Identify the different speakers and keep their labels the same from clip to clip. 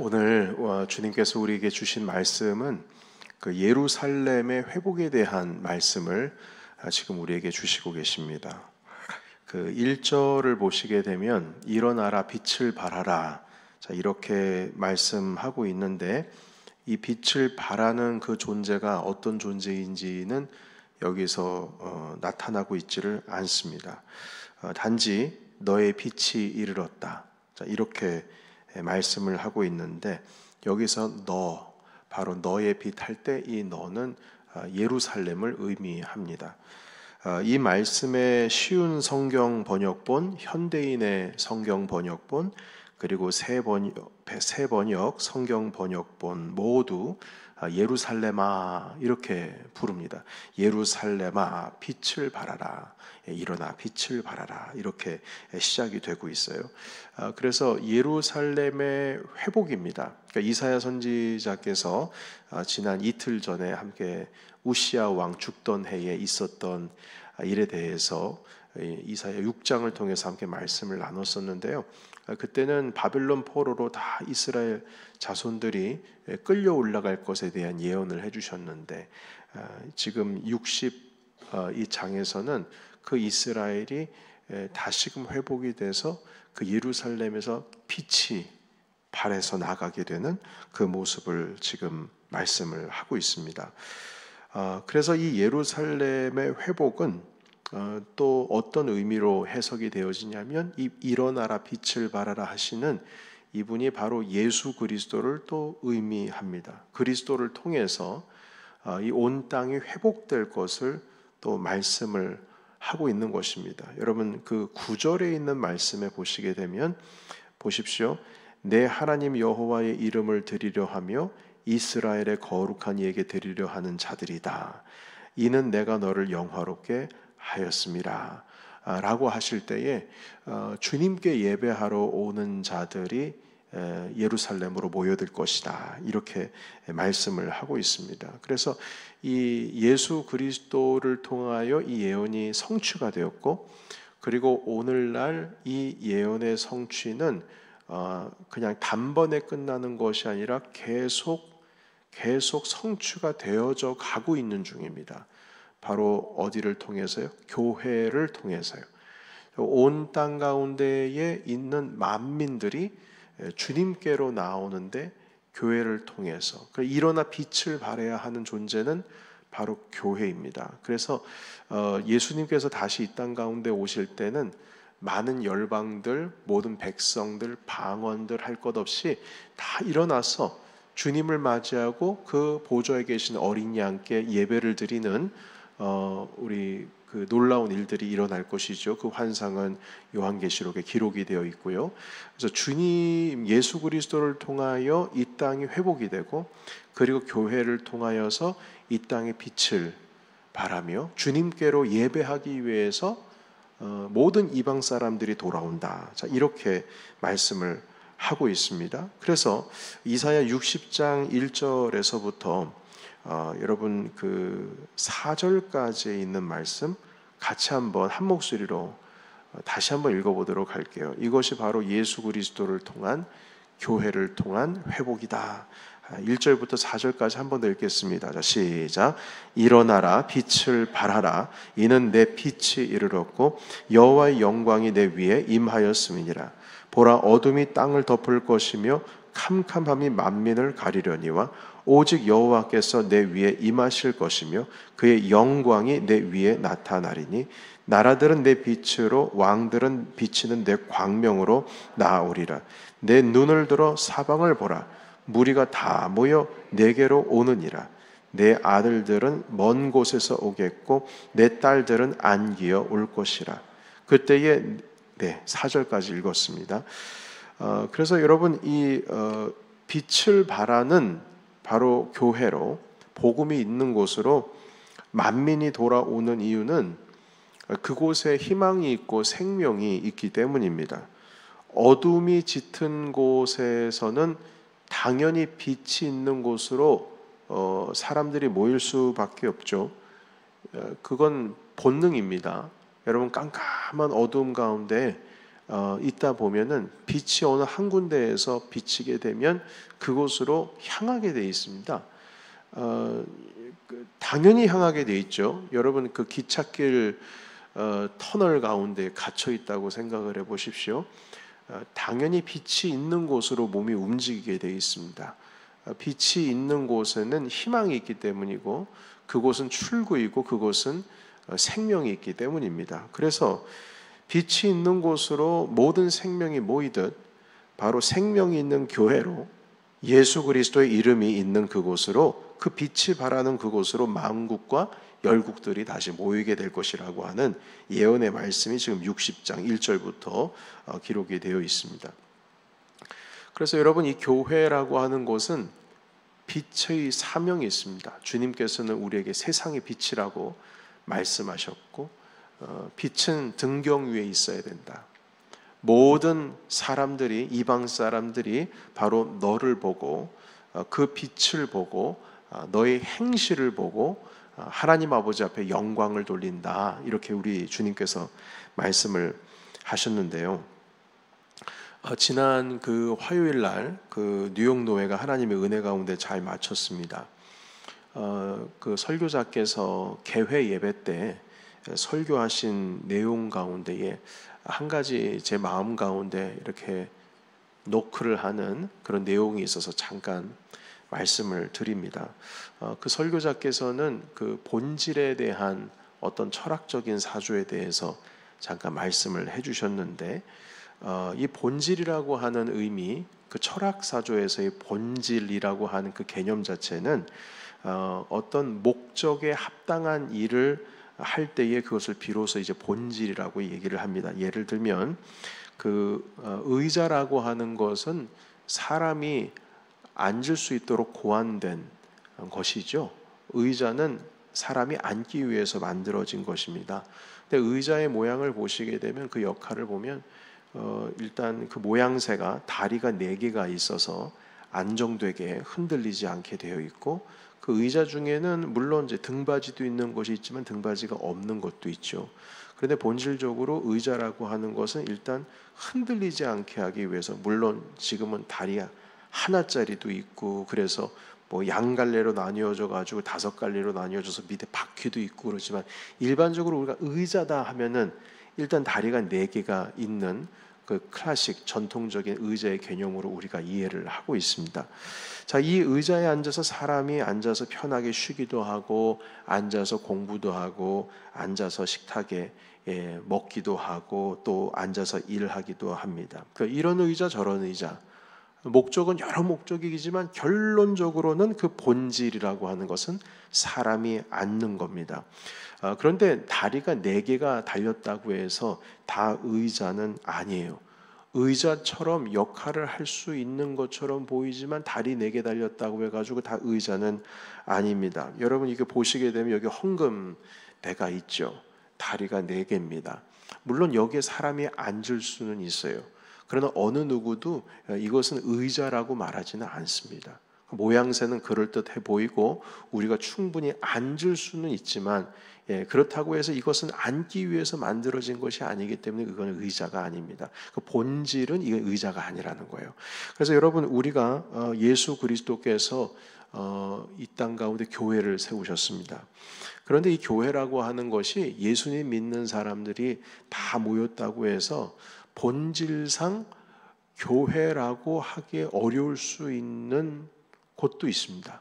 Speaker 1: 오늘 주님께서 우리에게 주신 말씀은 그 예루살렘의 회복에 대한 말씀을 지금 우리에게 주시고 계십니다. 그 1절을 보시게 되면 일어나라 빛을 발하라, 자, 이렇게 말씀하고 있는데, 이 빛을 발하는 그 존재가 어떤 존재인지는 여기서 나타나고 있지를 않습니다. 단지 너의 빛이 이르렀다, 자, 이렇게 말씀을 하고 있는데, 여기서 너, 바로 너의 빛 할 때 이 너는 예루살렘을 의미합니다. 이 말씀의 쉬운 성경 번역본, 현대인의 성경 번역본, 그리고 새 번역 성경 번역본 모두 예루살렘아 이렇게 부릅니다. 예루살렘아 빛을 발하라, 일어나 빛을 발하라, 이렇게 시작이 되고 있어요. 그래서 예루살렘의 회복입니다. 그러니까 이사야 선지자께서 지난 이틀 전에 함께 우시야 왕 죽던 해에 있었던 일에 대해서 이사야 6장을 통해서 함께 말씀을 나눴었는데요. 그때는 바빌론 포로로 다 이스라엘 자손들이 끌려 올라갈 것에 대한 예언을 해주셨는데, 지금 62장에서는 그 이스라엘이 다시금 회복이 돼서 그 예루살렘에서 빛이 발해서 나가게 되는 그 모습을 지금 말씀을 하고 있습니다. 그래서 이 예루살렘의 회복은 또 어떤 의미로 해석이 되어지냐면, 이 일어나라 빛을 발하라 하시는 이분이 바로 예수 그리스도를 또 의미합니다. 그리스도를 통해서 이 온 땅이 회복될 것을 또 말씀을 하고 있는 것입니다. 여러분, 그 9절에 있는 말씀에 보시게 되면 보십시오. 내 하나님 여호와의 이름을 드리려 하며 이스라엘의 거룩한 이에게 드리려 하는 자들이다. 이는 내가 너를 영화롭게 하였음이라 라고 하실 때에 주님께 예배하러 오는 자들이 예루살렘으로 모여들 것이다, 이렇게 말씀을 하고 있습니다. 그래서 이 예수 그리스도를 통하여 이 예언이 성취가 되었고, 그리고 오늘날 이 예언의 성취는 그냥 단번에 끝나는 것이 아니라 계속 성취가 되어져 가고 있는 중입니다. 바로 어디를 통해서요? 교회를 통해서요. 온 땅 가운데에 있는 만민들이 주님께로 나오는데, 교회를 통해서 일어나 빛을 발해야 하는 존재는 바로 교회입니다. 그래서 예수님께서 다시 이 땅 가운데 오실 때는 많은 열방들, 모든 백성들, 방언들 할 것 없이 다 일어나서 주님을 맞이하고 그 보좌에 계신 어린 양께 예배를 드리는 우리 그 놀라운 일들이 일어날 것이죠. 그 환상은 요한계시록에 기록이 되어 있고요. 그래서 주님 예수 그리스도를 통하여 이 땅이 회복이 되고, 그리고 교회를 통하여서 이 땅의 빛을 발하며 주님께로 예배하기 위해서 모든 이방 사람들이 돌아온다. 자, 이렇게 말씀을 하고 있습니다. 그래서 이사야 60장 1절에서부터 여러분 그 4절까지 있는 말씀 같이 한번 한 목소리로 다시 한번 읽어보도록 할게요. 이것이 바로 예수 그리스도를 통한, 교회를 통한 회복이다. 1절부터 4절까지 한번 더 읽겠습니다. 자, 시작. 일어나라 빛을 발하라, 이는 내 빛이 이르렀고 여호와의 영광이 내 위에 임하였음이니라. 보라, 어둠이 땅을 덮을 것이며 캄캄함이 만민을 가리려니와 오직 여호와께서 내 위에 임하실 것이며 그의 영광이 내 위에 나타나리니, 나라들은 내 빛으로, 왕들은 비치는 내 광명으로 나아오리라. 내 눈을 들어 사방을 보라, 무리가 다 모여 내게로 오느니라. 내 아들들은 먼 곳에서 오겠고 내 딸들은 안기어 올 것이라. 그때에 4절까지 읽었습니다. 그래서 여러분, 이 빛을 발하는 바로 교회로, 복음이 있는 곳으로 만민이 돌아오는 이유는 그곳에 희망이 있고 생명이 있기 때문입니다. 어둠이 짙은 곳에서는 당연히 빛이 있는 곳으로 사람들이 모일 수밖에 없죠. 그건 본능입니다. 여러분, 깜깜한 어둠 가운데 있다 보면은 빛이 어느 한 군데에서 비치게 되면 그곳으로 향하게 돼 있습니다. 당연히 향하게 돼 있죠. 여러분 그 기찻길 터널 가운데 갇혀 있다고 생각을 해 보십시오. 당연히 빛이 있는 곳으로 몸이 움직이게 돼 있습니다. 빛이 있는 곳에는 희망이 있기 때문이고 그곳은 출구이고 그곳은 생명이 있기 때문입니다. 그래서 빛이 있는 곳으로 모든 생명이 모이듯 바로 생명이 있는 교회로 예수 그리스도의 이름이 있는 그곳으로 그 빛이 발하는 그곳으로 만국과 열국들이 다시 모이게 될 것이라고 하는 예언의 말씀이 지금 60장 1절부터 기록이 되어 있습니다. 그래서 여러분 이 교회라고 하는 곳은 빛의 사명이 있습니다. 주님께서는 우리에게 세상의 빛이라고 말씀하셨고 빛은 등경 위에 있어야 된다. 모든 사람들이 이방 사람들이 바로 너를 보고 그 빛을 보고 너의 행실을 보고 하나님 아버지 앞에 영광을 돌린다. 이렇게 우리 주님께서 말씀을 하셨는데요. 지난 그 화요일 날 그 뉴욕 노회가 하나님의 은혜 가운데 잘 마쳤습니다. 그 설교자께서 개회 예배 때 설교하신 내용 가운데에 한 가지 제 마음 가운데 이렇게 노크를 하는 그런 내용이 있어서 잠깐 말씀을 드립니다. 그 설교자께서는 그 본질에 대한 어떤 철학적인 사조에 대해서 잠깐 말씀을 해주셨는데 이 본질이라고 하는 의미, 그 철학 사조에서의 본질이라고 하는 그 개념 자체는 어떤 목적에 합당한 일을 할 때에 그것을 비로소 이제 본질이라고 얘기를 합니다. 예를 들면 그 의자라고 하는 것은 사람이 앉을 수 있도록 고안된 것이죠. 의자는 사람이 앉기 위해서 만들어진 것입니다. 근데 의자의 모양을 보시게 되면 그 역할을 보면 일단 그 모양새가 다리가 4개가 있어서 안정되게 흔들리지 않게 되어 있고 그 의자 중에는 물론 이제 등받이도 있는 것이 있지만 등받이가 없는 것도 있죠. 그런데 본질적으로 의자라고 하는 것은 일단 흔들리지 않게 하기 위해서 물론 지금은 다리 하나짜리도 있고 그래서 뭐 양갈래로 나뉘어져 가지고 5갈래로 나뉘어져서 밑에 바퀴도 있고 그렇지만 일반적으로 우리가 의자다 하면은 일단 다리가 4개가 있는 그 클래식 전통적인 의자의 개념으로 우리가 이해를 하고 있습니다. 자, 이 의자에 앉아서 사람이 앉아서 편하게 쉬기도 하고 앉아서 공부도 하고 앉아서 식탁에 먹기도 하고 또 앉아서 일하기도 합니다. 이런 의자 저런 의자 목적은 여러 목적이지만 결론적으로는 그 본질이라고 하는 것은 사람이 앉는 겁니다. 그런데 다리가 4개가 달렸다고 해서 다 의자는 아니에요. 의자처럼 역할을 할 수 있는 것처럼 보이지만 다리 4개 달렸다고 해가지고 다 의자는 아닙니다. 여러분 이게 보시게 되면 여기 헌금대가 있죠. 다리가 4개입니다. 물론 여기에 사람이 앉을 수는 있어요. 그러나 어느 누구도 이것은 의자라고 말하지는 않습니다. 모양새는 그럴듯해 보이고 우리가 충분히 앉을 수는 있지만 그렇다고 해서 이것은 앉기 위해서 만들어진 것이 아니기 때문에 그건 의자가 아닙니다. 그 본질은 이게 의자가 아니라는 거예요. 그래서 여러분 우리가 예수 그리스도께서 이 땅 가운데 교회를 세우셨습니다. 그런데 이 교회라고 하는 것이 예수님 믿는 사람들이 다 모였다고 해서 본질상 교회라고 하기 어려울 수 있는 곳도 있습니다.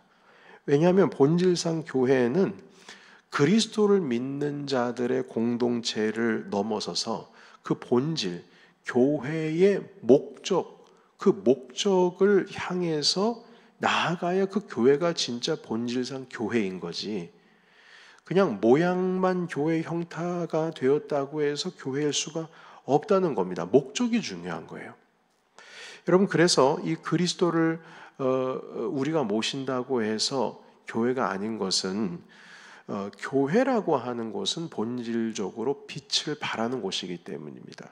Speaker 1: 왜냐하면 본질상 교회는 그리스도를 믿는 자들의 공동체를 넘어서서 그 본질, 교회의 목적, 그 목적을 향해서 나아가야 그 교회가 진짜 본질상 교회인 거지. 그냥 모양만 교회 형태가 되었다고 해서 교회일 수가 없다는 겁니다. 목적이 중요한 거예요. 여러분 그래서 이 그리스도를 우리가 모신다고 해서 교회가 아닌 것은 교회라고 하는 것은 본질적으로 빛을 발하는 곳이기 때문입니다.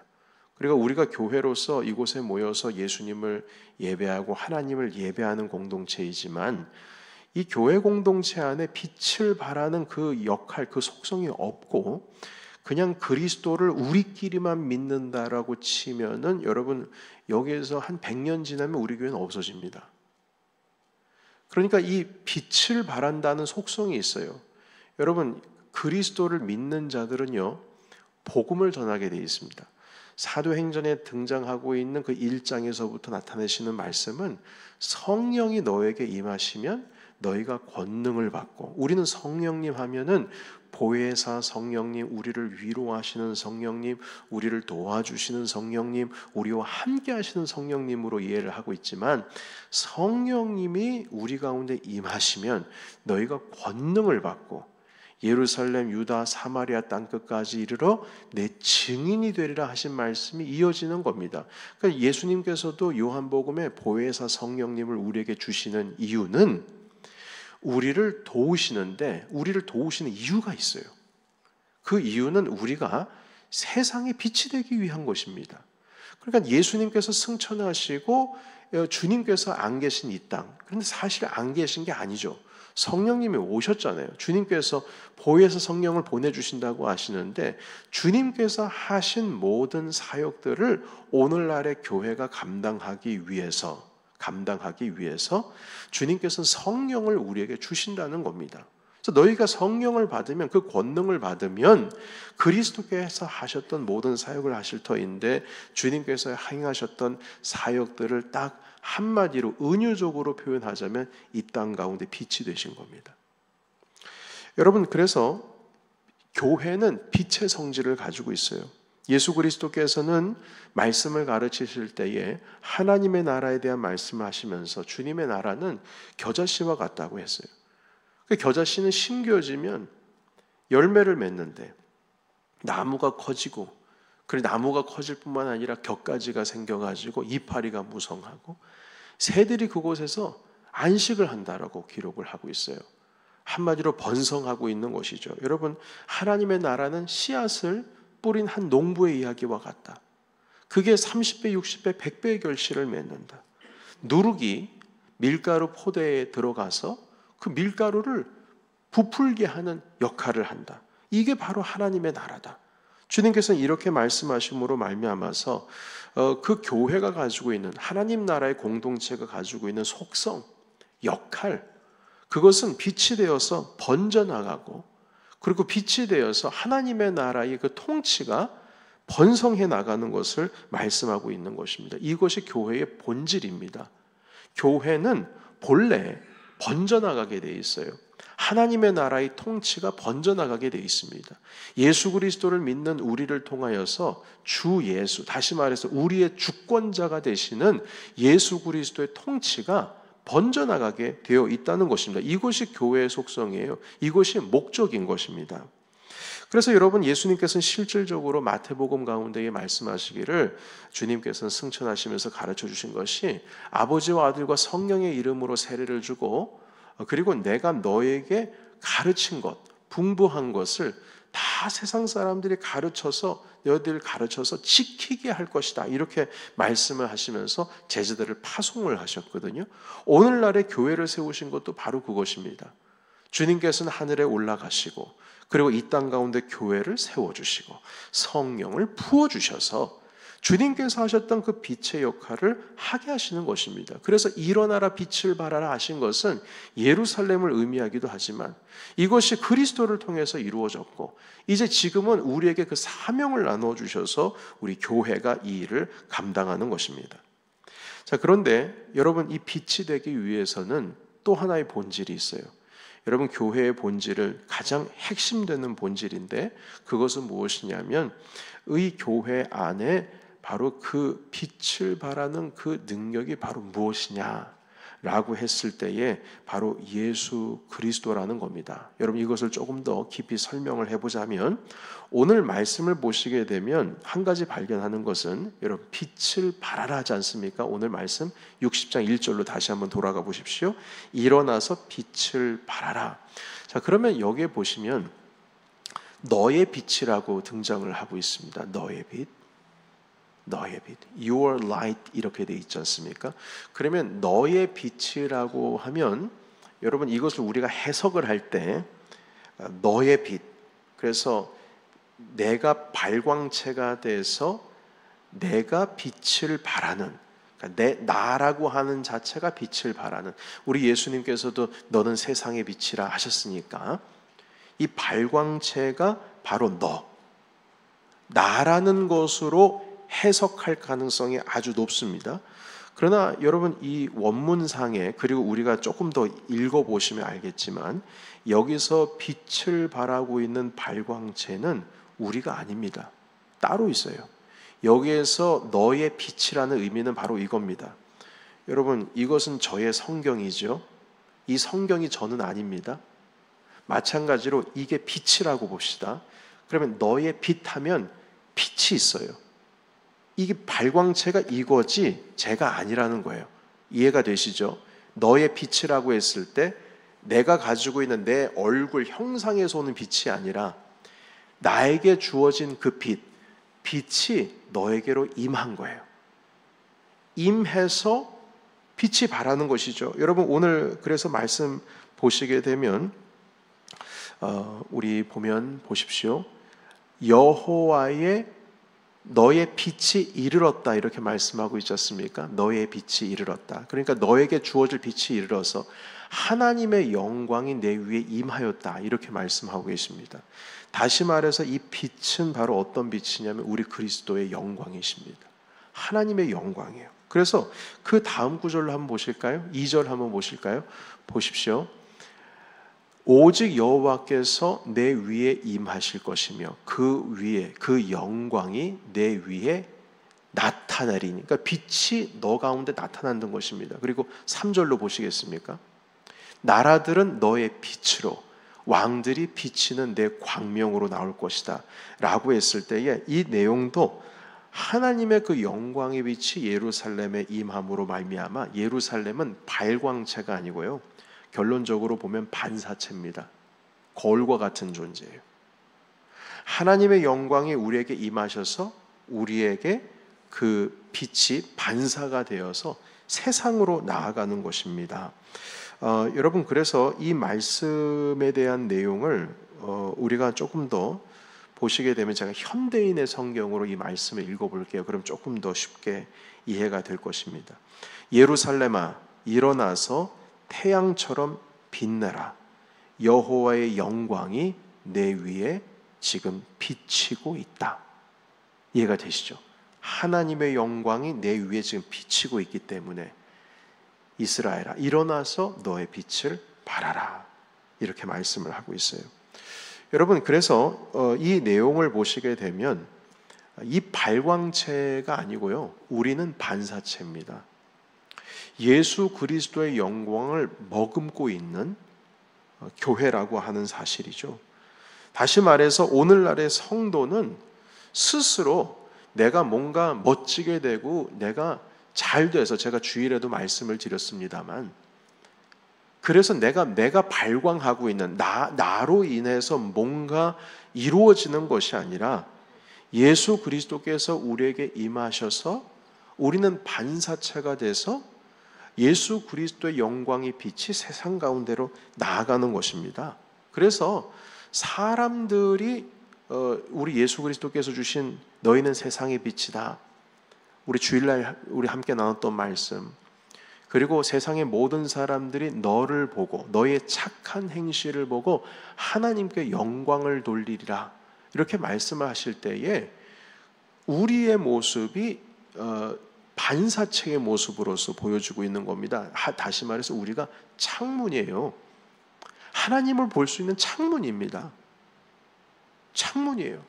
Speaker 1: 그리고 우리가 교회로서 이곳에 모여서 예수님을 예배하고 하나님을 예배하는 공동체이지만 이 교회 공동체 안에 빛을 발하는 그 역할, 그 속성이 없고 그냥 그리스도를 우리끼리만 믿는다라고 치면은 여러분 여기에서 한 100년 지나면 우리 교회는 없어집니다. 그러니까 이 빛을 발한다는 속성이 있어요. 여러분 그리스도를 믿는 자들은요 복음을 전하게 되어 있습니다. 사도행전에 등장하고 있는 그 1장에서부터 나타내시는 말씀은 성령이 너에게 임하시면 너희가 권능을 받고, 우리는 성령님 하면은 보혜사 성령님, 우리를 위로하시는 성령님, 우리를 도와주시는 성령님, 우리와 함께 하시는 성령님으로 이해를 하고 있지만, 성령님이 우리 가운데 임하시면 너희가 권능을 받고 예루살렘, 유다, 사마리아 땅끝까지 이르러 내 증인이 되리라 하신 말씀이 이어지는 겁니다. 그러니까 예수님께서도 요한복음에 보혜사 성령님을 우리에게 주시는 이유는 우리를 도우시는데, 우리를 도우시는 이유가 있어요. 그 이유는 우리가 세상에 빛이 되기 위한 것입니다. 그러니까 예수님께서 승천하시고 주님께서 안 계신 이 땅, 그런데 사실 안 계신 게 아니죠. 성령님이 오셨잖아요. 주님께서 보혜사 성령을 보내주신다고 하시는데, 주님께서 하신 모든 사역들을 오늘날의 교회가 감당하기 위해서 주님께서는 성령을 우리에게 주신다는 겁니다. 그래서 너희가 성령을 받으면, 그 권능을 받으면 그리스도께서 하셨던 모든 사역을 하실 터인데, 주님께서 행하셨던 사역들을 딱 한마디로 은유적으로 표현하자면 이 땅 가운데 빛이 되신 겁니다. 여러분, 그래서 교회는 빛의 성질을 가지고 있어요. 예수 그리스도께서는 말씀을 가르치실 때에 하나님의 나라에 대한 말씀을 하시면서 주님의 나라는 겨자씨와 같다고 했어요. 그 겨자씨는 심겨지면 열매를 맺는데 나무가 커지고, 그래 나무가 커질 뿐만 아니라 격가지가 생겨가지고 이파리가 무성하고 새들이 그곳에서 안식을 한다라고 기록을 하고 있어요. 한마디로 번성하고 있는 것이죠. 여러분, 하나님의 나라는 씨앗을 뿌린 한 농부의 이야기와 같다. 그게 30배, 60배, 100배의 결실을 맺는다. 누룩이 밀가루 포대에 들어가서 그 밀가루를 부풀게 하는 역할을 한다. 이게 바로 하나님의 나라다. 주님께서는 이렇게 말씀하심으로 말미암아서 그 교회가 가지고 있는, 하나님 나라의 공동체가 가지고 있는 속성, 역할, 그것은 빛이 되어서 번져나가고, 그리고 빛이 되어서 하나님의 나라의 그 통치가 번성해 나가는 것을 말씀하고 있는 것입니다. 이것이 교회의 본질입니다. 교회는 본래 번져나가게 돼 있어요. 하나님의 나라의 통치가 번져나가게 되어 있습니다. 예수 그리스도를 믿는 우리를 통하여서 주 예수, 다시 말해서 우리의 주권자가 되시는 예수 그리스도의 통치가 번져나가게 되어 있다는 것입니다. 이것이 교회의 속성이에요. 이것이 목적인 것입니다. 그래서 여러분, 예수님께서는 실질적으로 마태복음 가운데에 말씀하시기를, 주님께서는 승천하시면서 가르쳐 주신 것이 아버지와 아들과 성령의 이름으로 세례를 주고, 그리고 내가 너에게 가르친 것, 분부한 것을 다 세상 사람들이 가르쳐서, 너희들 가르쳐서 지키게 할 것이다, 이렇게 말씀을 하시면서 제자들을 파송을 하셨거든요. 오늘날의 교회를 세우신 것도 바로 그것입니다. 주님께서는 하늘에 올라가시고, 그리고 이 땅 가운데 교회를 세워주시고 성령을 부어주셔서 주님께서 하셨던 그 빛의 역할을 하게 하시는 것입니다. 그래서 일어나라 빛을 발하라 하신 것은 예루살렘을 의미하기도 하지만 이것이 그리스도를 통해서 이루어졌고, 이제 지금은 우리에게 그 사명을 나누어 주셔서 우리 교회가 이 일을 감당하는 것입니다. 자, 그런데 여러분, 이 빛이 되기 위해서는 또 하나의 본질이 있어요. 여러분, 교회의 본질을, 가장 핵심되는 본질인데 그것은 무엇이냐면, 이 교회 안에 바로 그 빛을 발하는 그 능력이 바로 무엇이냐라고 했을 때에 바로 예수 그리스도라는 겁니다. 여러분, 이것을 조금 더 깊이 설명을 해보자면, 오늘 말씀을 보시게 되면 한 가지 발견하는 것은, 여러분, 빛을 발하라 하지 않습니까? 오늘 말씀 60장 1절로 다시 한번 돌아가 보십시오. 일어나서 빛을 발하라. 자, 그러면 여기에 보시면 너의 빛이라고 등장을 하고 있습니다. 너의 빛, 너의 빛, your light, 이렇게 돼 있지 않습니까? 그러면 너의 빛이라고 하면, 여러분, 이것을 우리가 해석을 할 때 너의 빛, 그래서 내가 발광체가 돼서 내가 빛을 발하는, 그러니까 나라고 하는 자체가 빛을 발하는, 우리 예수님께서도 너는 세상의 빛이라 하셨으니까 이 발광체가 바로 나라는 것으로 해석할 가능성이 아주 높습니다. 그러나 여러분, 이 원문상에, 그리고 우리가 조금 더 읽어보시면 알겠지만, 여기서 빛을 발하고 있는 발광체는 우리가 아닙니다. 따로 있어요. 여기에서 너의 빛이라는 의미는 바로 이겁니다. 여러분, 이것은 저의 성경이죠. 이 성경이 저는 아닙니다. 마찬가지로 이게 빛이라고 봅시다. 그러면 너의 빛 하면 빛이 있어요. 이게 발광체가 이거지 제가 아니라는 거예요. 이해가 되시죠? 너의 빛이라고 했을 때 내가 가지고 있는 내 얼굴 형상에서 오는 빛이 아니라 나에게 주어진 그 빛이 너에게로 임한 거예요. 임해서 빛이 발하는 것이죠. 여러분, 오늘 그래서 말씀 보시게 되면 우리 보면 보십시오. 여호와의 너의 빛이 이르렀다, 이렇게 말씀하고 있지 않습니까? 너의 빛이 이르렀다. 그러니까 너에게 주어질 빛이 이르러서 하나님의 영광이 내 위에 임하였다, 이렇게 말씀하고 계십니다. 다시 말해서 이 빛은 바로 어떤 빛이냐면 우리 그리스도의 영광이십니다. 하나님의 영광이에요. 그래서 그 다음 구절로 한번 보실까요? 2절 한번 보실까요? 보십시오. 오직 여호와께서 내 위에 임하실 것이며 그 위에 그 영광이 내 위에 나타나리니. 그러니까 빛이 너 가운데 나타난다는 것입니다. 그리고 3절로 보시겠습니까? 나라들은 너의 빛으로, 왕들이 비치는 내 광명으로 나올 것이다 라고 했을 때에 이 내용도 하나님의 그 영광의 빛이 예루살렘에 임함으로 말미암아, 예루살렘은 발광체가 아니고요, 결론적으로 보면 반사체입니다. 거울과 같은 존재예요. 하나님의 영광이 우리에게 임하셔서 우리에게 그 빛이 반사가 되어서 세상으로 나아가는 것입니다. 여러분, 그래서 이 말씀에 대한 내용을 우리가 조금 더 보시게 되면, 제가 현대인의 성경으로 이 말씀을 읽어볼게요. 그럼 조금 더 쉽게 이해가 될 것입니다. 예루살렘아, 일어나서 태양처럼 빛나라. 여호와의 영광이 내 위에 지금 비치고 있다. 이해가 되시죠? 하나님의 영광이 내 위에 지금 비치고 있기 때문에 이스라엘아, 일어나서 너의 빛을 발하라, 이렇게 말씀을 하고 있어요. 여러분, 그래서 이 내용을 보시게 되면 이 발광체가 아니고요, 우리는 반사체입니다. 예수 그리스도의 영광을 머금고 있는 교회라고 하는 사실이죠. 다시 말해서 오늘날의 성도는 스스로 내가 뭔가 멋지게 되고 내가 잘 돼서, 제가 주일에도 말씀을 드렸습니다만, 그래서 내가 발광하고 있는 나로 인해서 뭔가 이루어지는 것이 아니라 예수 그리스도께서 우리에게 임하셔서 우리는 반사체가 돼서 예수 그리스도의 영광의 빛이 세상 가운데로 나아가는 것입니다. 그래서 사람들이 우리 예수 그리스도께서 주신 너희는 세상의 빛이다, 우리 주일날 우리 함께 나눴던 말씀, 그리고 세상의 모든 사람들이 너를 보고 너의 착한 행실을 보고 하나님께 영광을 돌리리라, 이렇게 말씀을 하실 때에 우리의 모습이 반사체의 모습으로서 보여주고 있는 겁니다. 다시 말해서 우리가 창문이에요. 하나님을 볼 수 있는 창문입니다. 창문이에요.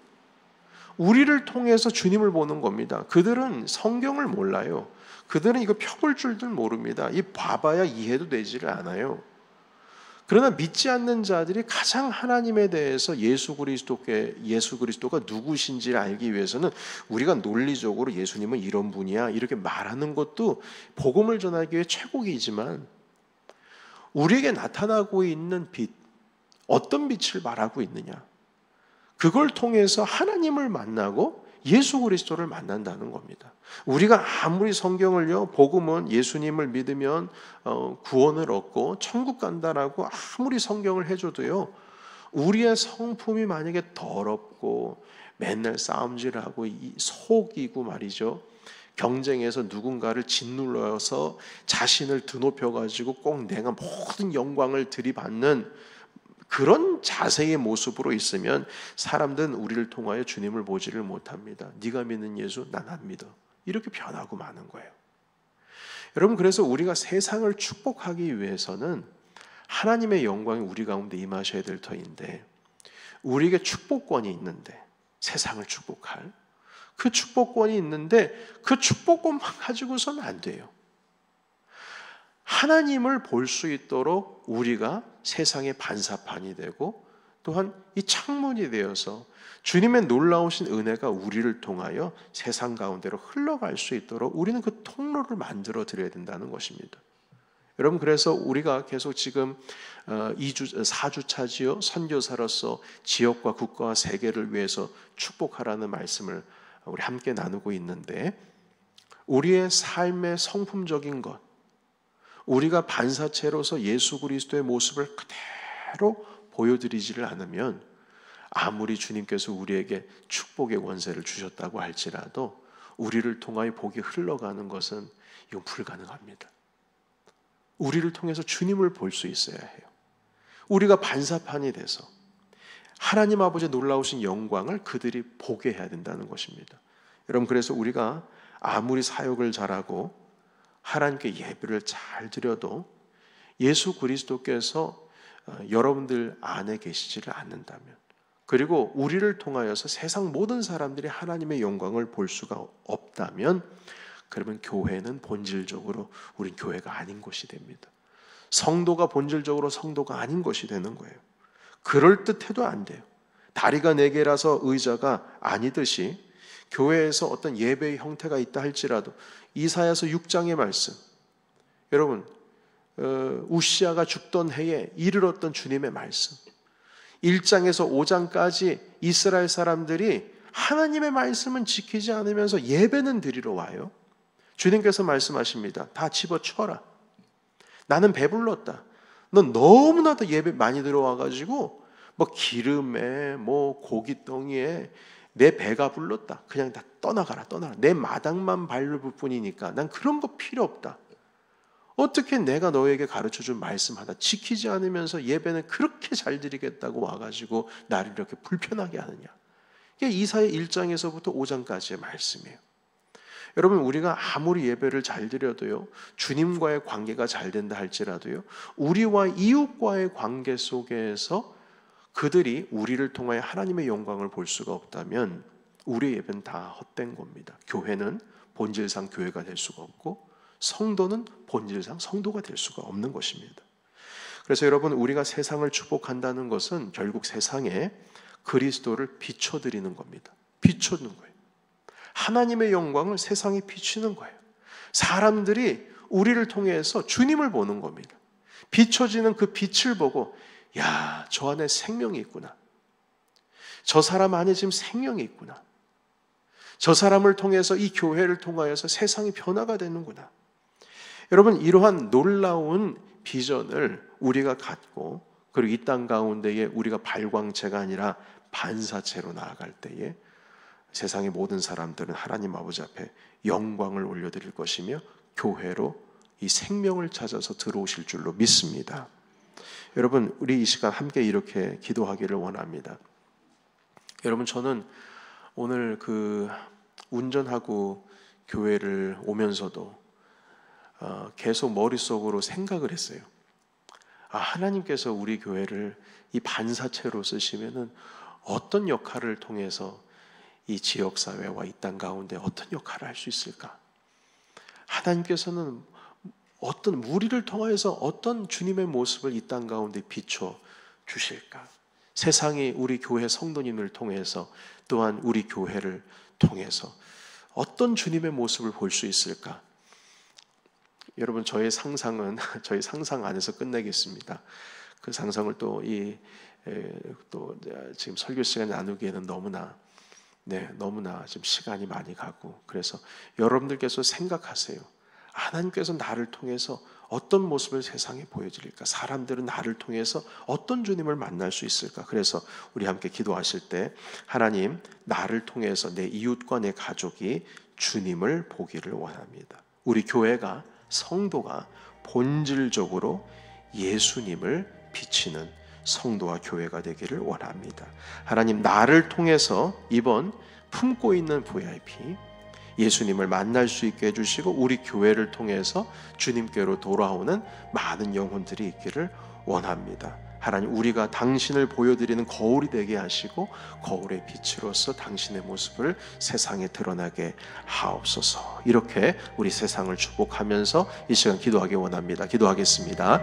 Speaker 1: 우리를 통해서 주님을 보는 겁니다. 그들은 성경을 몰라요. 그들은 이거 펴볼 줄도 모릅니다. 이 봐봐야 이해도 되지를 않아요. 그러나 믿지 않는 자들이 가장 하나님에 대해서 예수 그리스도가 누구신지를 알기 위해서는 우리가 논리적으로 예수님은 이런 분이야, 이렇게 말하는 것도 복음을 전하기 위해 최고이지만, 우리에게 나타나고 있는 빛, 어떤 빛을 말하고 있느냐, 그걸 통해서 하나님을 만나고 예수 그리스도를 만난다는 겁니다. 우리가 아무리 성경을요, 복음은 예수님을 믿으면 구원을 얻고 천국 간다라고 아무리 성경을 해줘도요, 우리의 성품이 만약에 더럽고 맨날 싸움질하고 속이고 말이죠, 경쟁에서 누군가를 짓눌러서 자신을 드높여가지고 꼭 내가 모든 영광을 들이받는 그런 자세의 모습으로 있으면 사람들은 우리를 통하여 주님을 보지를 못합니다. 네가 믿는 예수 난 안 믿어, 이렇게 변하고 마는 거예요. 여러분, 그래서 우리가 세상을 축복하기 위해서는 하나님의 영광이 우리 가운데 임하셔야 될 터인데, 우리에게 축복권이 있는데, 세상을 축복할 그 축복권이 있는데 그 축복권만 가지고서는 안 돼요. 하나님을 볼 수 있도록 우리가 세상의 반사판이 되고, 또한 이 창문이 되어서 주님의 놀라우신 은혜가 우리를 통하여 세상 가운데로 흘러갈 수 있도록 우리는 그 통로를 만들어 드려야 된다는 것입니다. 여러분, 그래서 우리가 계속 지금 4주차지요 선교사로서 지역과 국가와 세계를 위해서 축복하라는 말씀을 우리 함께 나누고 있는데, 우리의 삶의 성품적인 것, 우리가 반사체로서 예수 그리스도의 모습을 그대로 보여드리지를 않으면 아무리 주님께서 우리에게 축복의 권세를 주셨다고 할지라도 우리를 통하여 복이 흘러가는 것은 이건 불가능합니다. 우리를 통해서 주님을 볼 수 있어야 해요. 우리가 반사판이 돼서 하나님 아버지의 놀라우신 영광을 그들이 보게 해야 된다는 것입니다. 여러분, 그래서 우리가 아무리 사역을 잘하고 하나님께 예배를 잘 드려도 예수 그리스도께서 여러분들 안에 계시지를 않는다면, 그리고 우리를 통하여서 세상 모든 사람들이 하나님의 영광을 볼 수가 없다면, 그러면 교회는 본질적으로 우린 교회가 아닌 것이 됩니다. 성도가 본질적으로 성도가 아닌 것이 되는 거예요. 그럴듯해도 안 돼요. 다리가 4개라서 의자가 아니듯이 교회에서 어떤 예배의 형태가 있다 할지라도 이사야서 6장의 말씀, 여러분 우시아가 죽던 해에 이르렀던 주님의 말씀, 1장에서 5장까지 이스라엘 사람들이 하나님의 말씀은 지키지 않으면서 예배는 드리러 와요. 주님께서 말씀하십니다. 다 집어쳐라. 나는 배불렀다. 넌 너무나도 예배 많이 들어와가지고 뭐 기름에 뭐 고깃덩이에 내 배가 불렀다. 그냥 다 떠나가라. 내 마당만 밟을 뿐이니까 난 그런 거 필요 없다. 어떻게 내가 너에게 가르쳐준 말씀 하나 지키지 않으면서 예배는 그렇게 잘 드리겠다고 와가지고 나를 이렇게 불편하게 하느냐. 이게 이사야 1장에서부터 5장까지의 말씀이에요. 여러분, 우리가 아무리 예배를 잘 드려도요, 주님과의 관계가 잘 된다 할지라도요, 우리와 이웃과의 관계 속에서 그들이 우리를 통하여 하나님의 영광을 볼 수가 없다면 우리의 예배는 다 헛된 겁니다. 교회는 본질상 교회가 될 수가 없고 성도는 본질상 성도가 될 수가 없는 것입니다. 그래서 여러분, 우리가 세상을 축복한다는 것은 결국 세상에 그리스도를 비춰드리는 겁니다. 비춰주는 거예요. 하나님의 영광을 세상에 비추는 거예요. 사람들이 우리를 통해서 주님을 보는 겁니다. 비춰지는 그 빛을 보고, 야, 저 안에 생명이 있구나. 저 사람 안에 지금 생명이 있구나. 저 사람을 통해서, 이 교회를 통하여서 세상이 변화가 되는구나. 여러분, 이러한 놀라운 비전을 우리가 갖고, 그리고 이 땅 가운데에 우리가 발광체가 아니라 반사체로 나아갈 때에 세상의 모든 사람들은 하나님 아버지 앞에 영광을 올려드릴 것이며 교회로 이 생명을 찾아서 들어오실 줄로 믿습니다. 여러분, 우리 이 시간 함께 이렇게 기도하기를 원합니다. 여러분, 저는 오늘 운전하고 교회를 오면서도 계속 머릿속으로 생각을 했어요. 하나님께서 우리 교회를 이 반사체로 쓰시면은 어떤 역할을 통해서 이 지역사회와 이 땅 가운데 어떤 역할을 할 수 있을까? 하나님께서는 우리를 통해서 어떤 주님의 모습을 이 땅 가운데 비춰 주실까? 세상이 우리 교회 성도님을 통해서, 또한 우리 교회를 통해서 어떤 주님의 모습을 볼 수 있을까? 여러분, 저의 상상은 저희 상상 안에서 끝내겠습니다. 그 상상을 또 지금 설교 시간 나누기에는 너무나 지금 시간이 많이 가고, 그래서 여러분들께서 생각하세요. 하나님께서 나를 통해서 어떤 모습을 세상에 보여드릴까? 사람들은 나를 통해서 어떤 주님을 만날 수 있을까? 그래서 우리 함께 기도하실 때 하나님, 나를 통해서 내 이웃과 내 가족이 주님을 보기를 원합니다. 우리 교회가, 성도가 본질적으로 예수님을 비치는 성도와 교회가 되기를 원합니다. 하나님, 나를 통해서 이번 품고 있는 VIP 예수님을 만날 수 있게 해주시고 우리 교회를 통해서 주님께로 돌아오는 많은 영혼들이 있기를 원합니다. 하나님, 우리가 당신을 보여드리는 거울이 되게 하시고 거울의 빛으로서 당신의 모습을 세상에 드러나게 하옵소서. 이렇게 우리 세상을 축복하면서 이 시간 기도하기 원합니다. 기도하겠습니다.